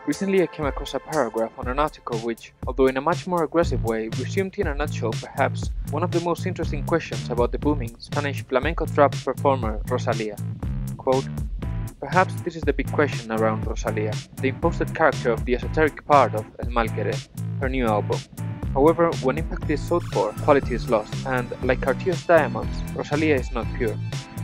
Recently I came across a paragraph on an article which, although in a much more aggressive way, resumed in a nutshell perhaps one of the most interesting questions about the booming Spanish flamenco-trap performer Rosalia. Quote, "Perhaps this is the big question around Rosalia, the imposted character of the esoteric part of El Mal Querer, her new album. However, when impact is sought for, quality is lost, and, like Cartier's diamonds, Rosalia is not pure.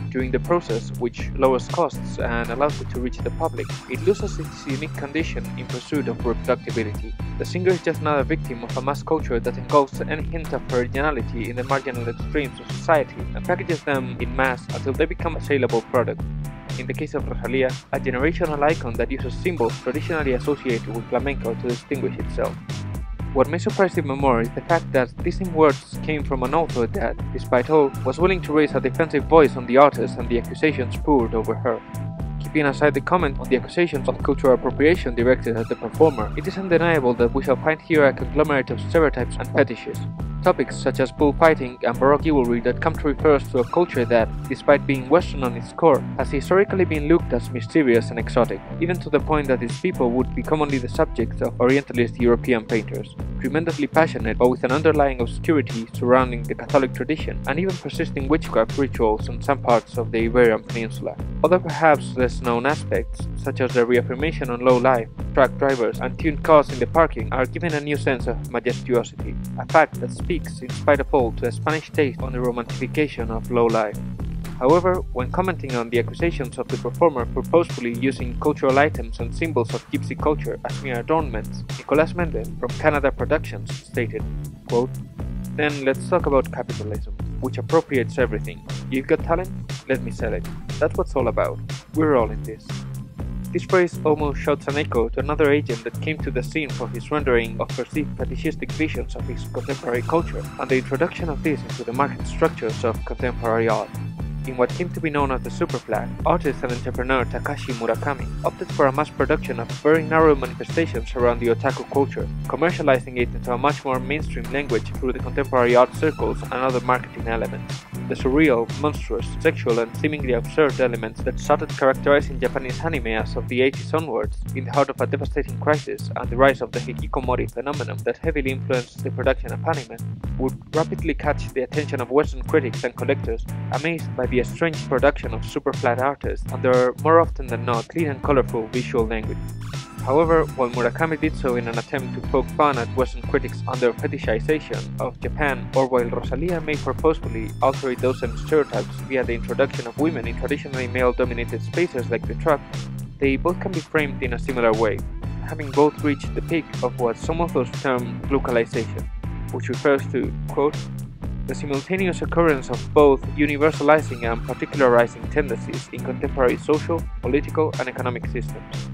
During the process, which lowers costs and allows it to reach the public, it loses its unique condition in pursuit of reproducibility. The singer is just another victim of a mass culture that engulfs any hint of originality in the marginal extremes of society and packages them in mass until they become a saleable product. In the case of Rosalia, a generational icon that uses symbols traditionally associated with flamenco to distinguish itself. What may surprise even more is the fact that these same words came from an author that, despite all, was willing to raise a defensive voice on the artist and the accusations poured over her. Keeping aside the comment on the accusations of cultural appropriation directed at the performer, it is undeniable that we shall find here a conglomerate of stereotypes and fetishes. Topics such as bullfighting and baroque jewelry that come to refer to a culture that, despite being Western on its core, has historically been looked as mysterious and exotic, even to the point that its people would be commonly the subjects of Orientalist European painters. Tremendously passionate, but with an underlying obscurity surrounding the Catholic tradition, and even persisting witchcraft rituals on some parts of the Iberian Peninsula. Other perhaps less known aspects, such as the reaffirmation on low life, truck drivers, and tuned cars in the parking, are given a new sense of majestuosity, a fact that speaks, in spite of all, to a Spanish taste on the romantification of low life. However, when commenting on the accusations of the performer purposefully using cultural items and symbols of gypsy culture as mere adornments, Nicolas Mendes from Canada Productions stated, quote, "Then let's talk about capitalism, which appropriates everything. You've got talent? Let me sell it. That's what it's all about. We're all in this." This phrase almost shouts an echo to another agent that came to the scene for his rendering of perceived fetishistic visions of his contemporary culture and the introduction of this into the market structures of contemporary art. In what came to be known as the superflag, artist and entrepreneur Takashi Murakami opted for a mass production of very narrow manifestations around the otaku culture, commercializing it into a much more mainstream language through the contemporary art circles and other marketing elements. The surreal, monstrous, sexual and seemingly absurd elements that started characterizing Japanese anime as of the 80s onwards, in the heart of a devastating crisis and the rise of the hikikomori phenomenon that heavily influenced the production of anime, would rapidly catch the attention of Western critics and collectors, amazed by the strange production of superflat artists and their more often than not clean and colorful visual language. However, while Murakami did so in an attempt to poke fun at Western critics on their fetishization of Japan, or while Rosalia may purposefully alter those same stereotypes via the introduction of women in traditionally male-dominated spaces like the truck, they both can be framed in a similar way, having both reached the peak of what some authors term Glocalization, which refers to, quote, "the simultaneous occurrence of both universalizing and particularizing tendencies in contemporary social, political, and economic systems."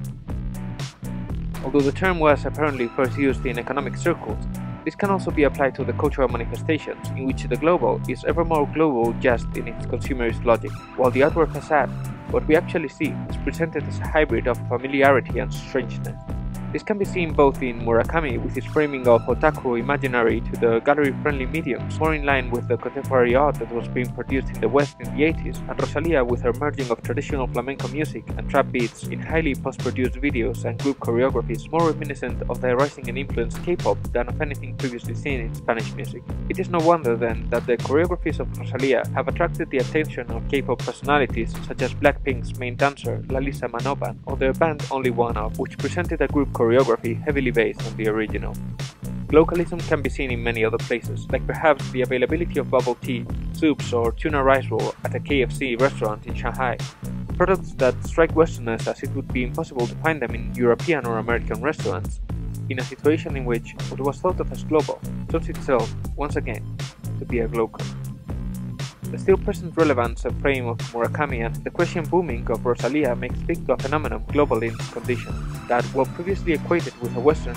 Although the term was apparently first used in economic circles, this can also be applied to the cultural manifestations in which the global is ever more global just in its consumerist logic, while the outward facade, what we actually see, is presented as a hybrid of familiarity and strangeness. This can be seen both in Murakami with his framing of otaku imaginary to the gallery-friendly mediums, more in line with the contemporary art that was being produced in the West in the 80s, and Rosalia with her merging of traditional flamenco music and trap beats in highly post-produced videos and group choreographies more reminiscent of the rising and influenced K-pop than of anything previously seen in Spanish music. It is no wonder then that the choreographies of Rosalia have attracted the attention of K-pop personalities such as Blackpink's main dancer Lalisa Manoban or their band Only One Up, which presented a group choreography heavily based on the original. Glocalism can be seen in many other places, like perhaps the availability of bubble tea, soups or tuna rice roll at a KFC restaurant in Shanghai, products that strike Westerners as it would be impossible to find them in European or American restaurants, in a situation in which what was thought of as global shows itself, once again, to be a glocal. The still present relevance and fame of Murakami and the Christian booming of Rosalia makes speak to a phenomenon global in its condition, that, while previously equated with a Western,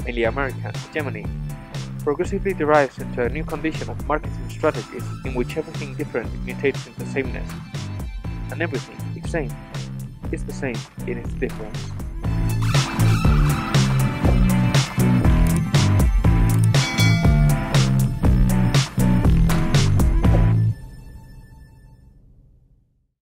mainly American, hegemony, progressively derives into a new condition of marketing strategies in which everything different mutates into sameness, and everything, if same, is the same in its difference.